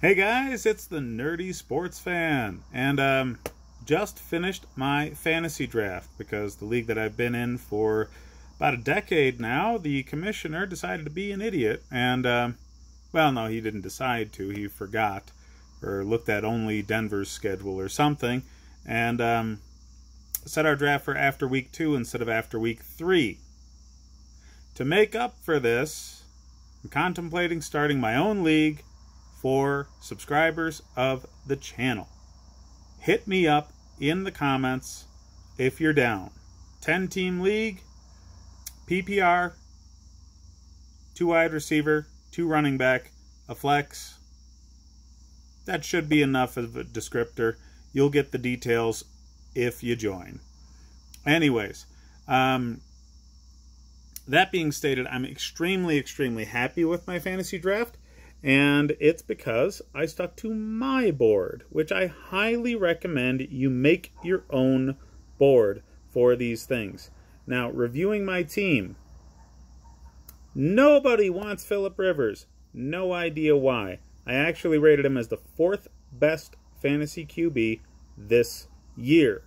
Hey guys, it's the Nerdy Sports Fan, and just finished my fantasy draft because the league that I've been in for about a decade now, the commissioner decided to be an idiot, and well, no, he didn't decide to, he forgot, or looked at only Denver's schedule or something, and set our draft for after week 2 instead of after week 3. To make up for this, I'm contemplating starting my own league for subscribers of the channel. Hit me up in the comments if you're down. 10-team league, PPR, 2 wide receiver, 2 running back, a flex. That should be enough of a descriptor. You'll get the details if you join. Anyways, that being stated, I'm extremely happy with my fantasy draft. And it's because I stuck to my board, which I highly recommend you make your own board for these things. Now, reviewing my team. Nobody wants Phillip Rivers. No idea why. I actually rated him as the 4th best fantasy QB this year.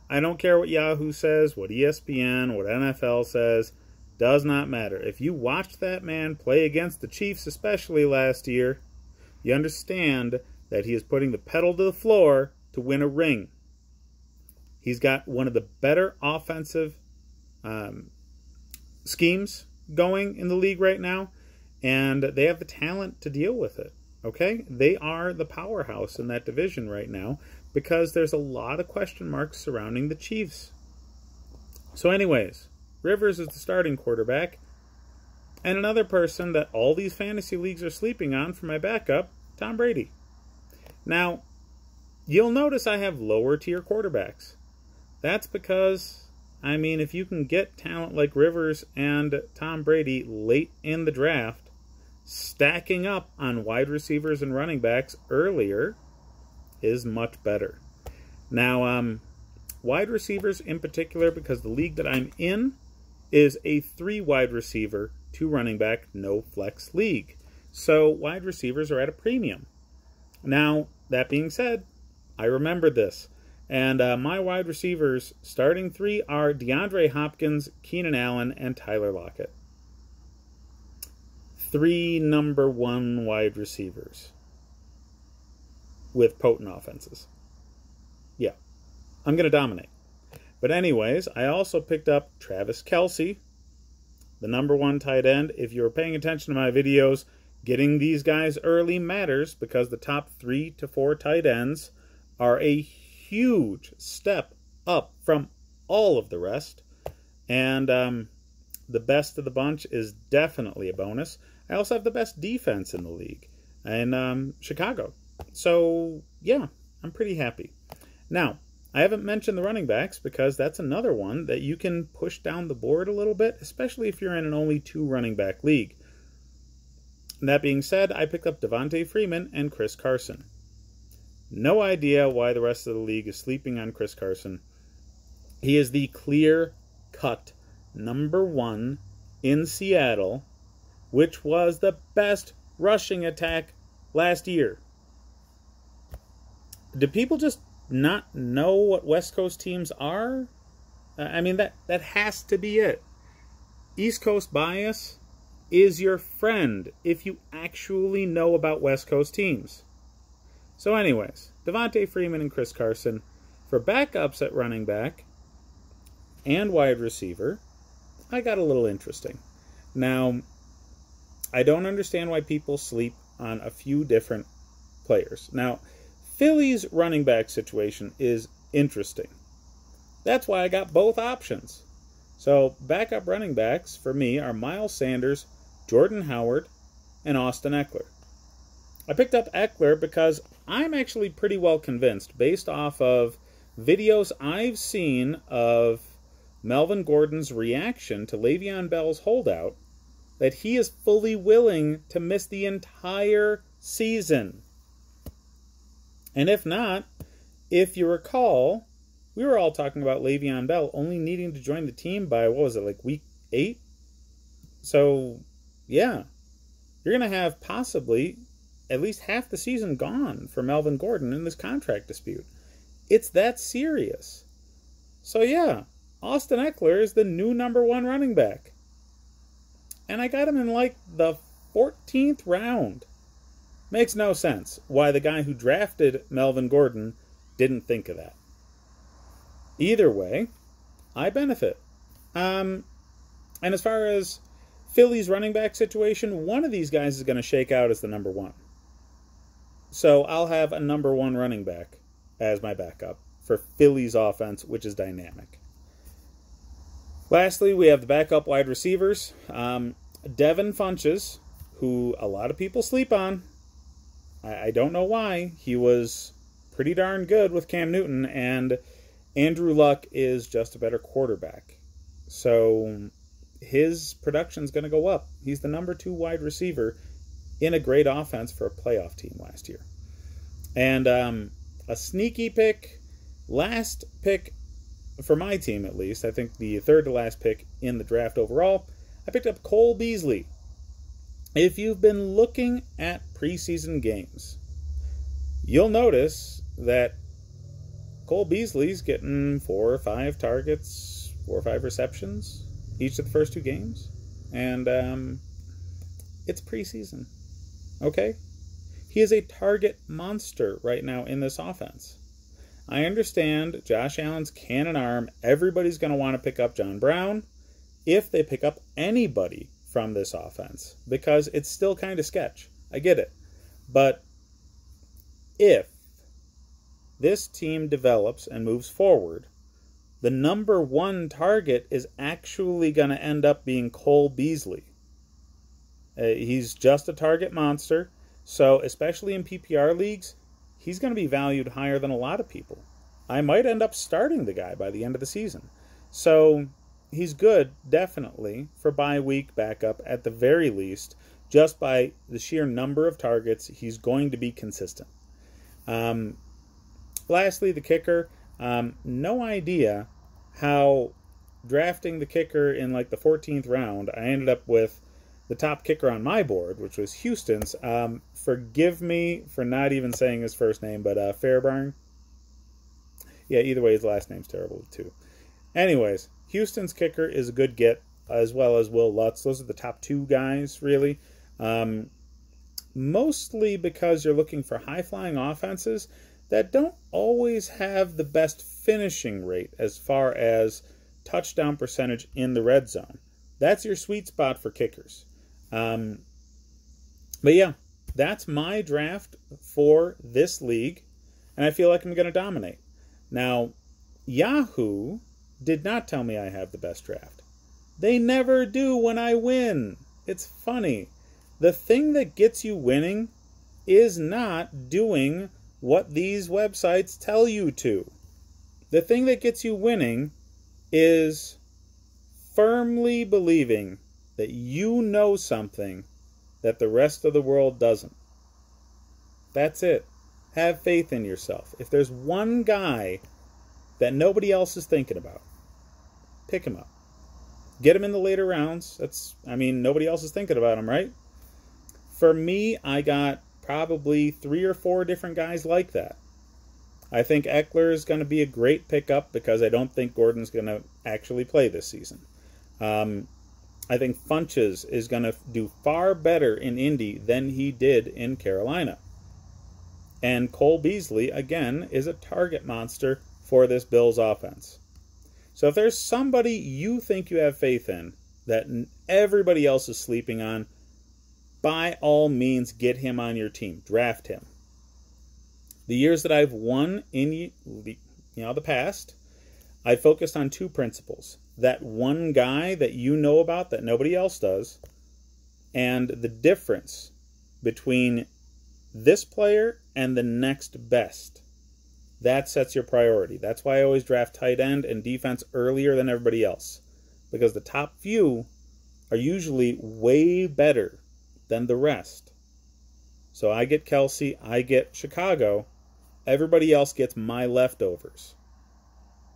I don't care what Yahoo says, what ESPN, what NFL says. Does not matter. If you watched that man play against the Chiefs, especially last year, you understand that he is putting the pedal to the floor to win a ring. He's got one of the better offensive schemes going in the league right now, and they have the talent to deal with it. Okay? They are the powerhouse in that division right now because there's a lot of question marks surrounding the Chiefs. So anyways, Rivers is the starting quarterback. And another person that all these fantasy leagues are sleeping on for my backup, Tom Brady. Now, you'll notice I have lower tier quarterbacks. That's because, I mean, if you can get talent like Rivers and Tom Brady late in the draft, stacking up on wide receivers and running backs earlier is much better. Now, wide receivers in particular, because the league that I'm in is a 3 wide receiver, 2 running back, no flex league. So wide receivers are at a premium. Now, that being said, I remember this. And my wide receivers, starting 3, are DeAndre Hopkins, Keenan Allen, and Tyler Lockett. 3 number 1 wide receivers with potent offenses. Yeah, I'm going to dominate. But anyways, I also picked up Travis Kelce, the number 1 tight end. If you were paying attention to my videos, getting these guys early matters because the top 3 to 4 tight ends are a huge step up from all of the rest. And the best of the bunch is definitely a bonus. I also have the best defense in the league in Chicago. So, yeah, I'm pretty happy. Now, I haven't mentioned the running backs because that's another one that you can push down the board a little bit, especially if you're in an only 2 running back league. And that being said, I picked up Devontae Freeman and Chris Carson. No idea why the rest of the league is sleeping on Chris Carson. He is the clear-cut number 1 in Seattle, which was the best rushing attack last year. Do people just not know what West Coast teams are? I mean, that has to be it. East Coast bias is your friend if you actually know about West Coast teams. So anyways, Devontae Freeman and Chris Carson. For backups at running back and wide receiver, I got a little interesting. Now, I don't understand why people sleep on a few different players. Now, Philly's running back situation is interesting. That's why I got both options. So, backup running backs for me are Miles Sanders, Jordan Howard, and Austin Eckler. I picked up Eckler because I'm actually pretty well convinced, based off of videos I've seen of Melvin Gordon's reaction to Le'Veon Bell's holdout, that he is fully willing to miss the entire season. And if not, if you recall, we were all talking about Le'Veon Bell only needing to join the team by, what was it, like week 8? So, yeah, you're going to have possibly at least half the season gone for Melvin Gordon in this contract dispute. It's that serious. So yeah, Austin Ekeler is the new #1 running back. And I got him in like the 14th round. Makes no sense why the guy who drafted Melvin Gordon didn't think of that. Either way, I benefit. And as far as Philly's running back situation, one of these guys is going to shake out as the #1. So I'll have a #1 running back as my backup for Philly's offense, which is dynamic. Lastly, we have the backup wide receivers. Devin Funchess, who a lot of people sleep on. I don't know why. He was pretty darn good with Cam Newton, and Andrew Luck is just a better quarterback. So his production's going to go up. He's the #2 wide receiver in a great offense for a playoff team last year. And a sneaky pick, last pick for my team at least, I think the third to last pick in the draft overall, I picked up Cole Beasley. If you've been looking at preseason games, you'll notice that Cole Beasley's getting 4 or 5 targets, 4 or 5 receptions each of the first 2 games. And it's preseason. Okay? He is a target monster right now in this offense. I understand Josh Allen's cannon arm. Everybody's going to want to pick up John Brown if they pick up anybody from this offense, because it's still kind of sketch. I get it. But if this team develops and moves forward, the #1 target is actually going to end up being Cole Beasley. He's just a target monster. So especially in PPR leagues, he's going to be valued higher than a lot of people. I might end up starting the guy by the end of the season. So he's good, definitely, for bye-week backup at the very least. Just by the sheer number of targets, he's going to be consistent. Lastly, the kicker. No idea how drafting the kicker in like the 14th round, I ended up with the top kicker on my board, which was Houston's. Forgive me for not even saying his first name, but Fairbairn. Yeah, either way, his last name's terrible too. Anyways, Houston's kicker is a good get, as well as Will Lutz. Those are the top 2 guys, really. Mostly because you're looking for high-flying offenses that don't always have the best finishing rate as far as touchdown percentage in the red zone. That's your sweet spot for kickers. But yeah, that's my draft for this league, and I feel like I'm going to dominate. Now, Yahoo did not tell me I have the best draft. They never do when I win. It's funny. The thing that gets you winning is not doing what these websites tell you to. The thing that gets you winning is firmly believing that you know something that the rest of the world doesn't. That's it. Have faith in yourself. If there's one guy that nobody else is thinking about, pick him up. Get him in the later rounds. Nobody else is thinking about him, right? For me, I got probably 3 or 4 different guys like that. I think Ekeler is going to be a great pickup because I don't think Gordon's going to actually play this season. I think Funchess is going to do far better in Indy than he did in Carolina. And Cole Beasley, again, is a target monster for this Bills offense. So if there's somebody you think you have faith in that everybody else is sleeping on, by all means, get him on your team. Draft him. The years that I've won in the past, I focused on 2 principles. That one guy that you know about that nobody else does, and the difference between this player and the next best. That sets your priority. That's why I always draft tight end and defense earlier than everybody else, because the top few are usually way better than the rest. So I get Kelsey, I get Chicago, everybody else gets my leftovers.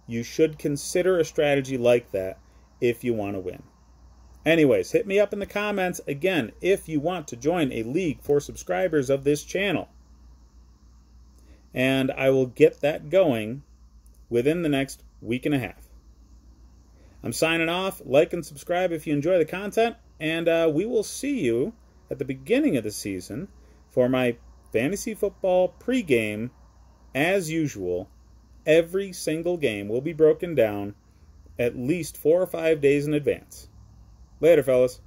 You should consider a strategy like that if you want to win. Anyways, hit me up in the comments, again, if you want to join a league for subscribers of this channel. And I will get that going within the next week and a half. I'm signing off. Like and subscribe if you enjoy the content. And we will see you at the beginning of the season for my fantasy football pregame. As usual, every single game will be broken down at least 4 or 5 days in advance. Later, fellas.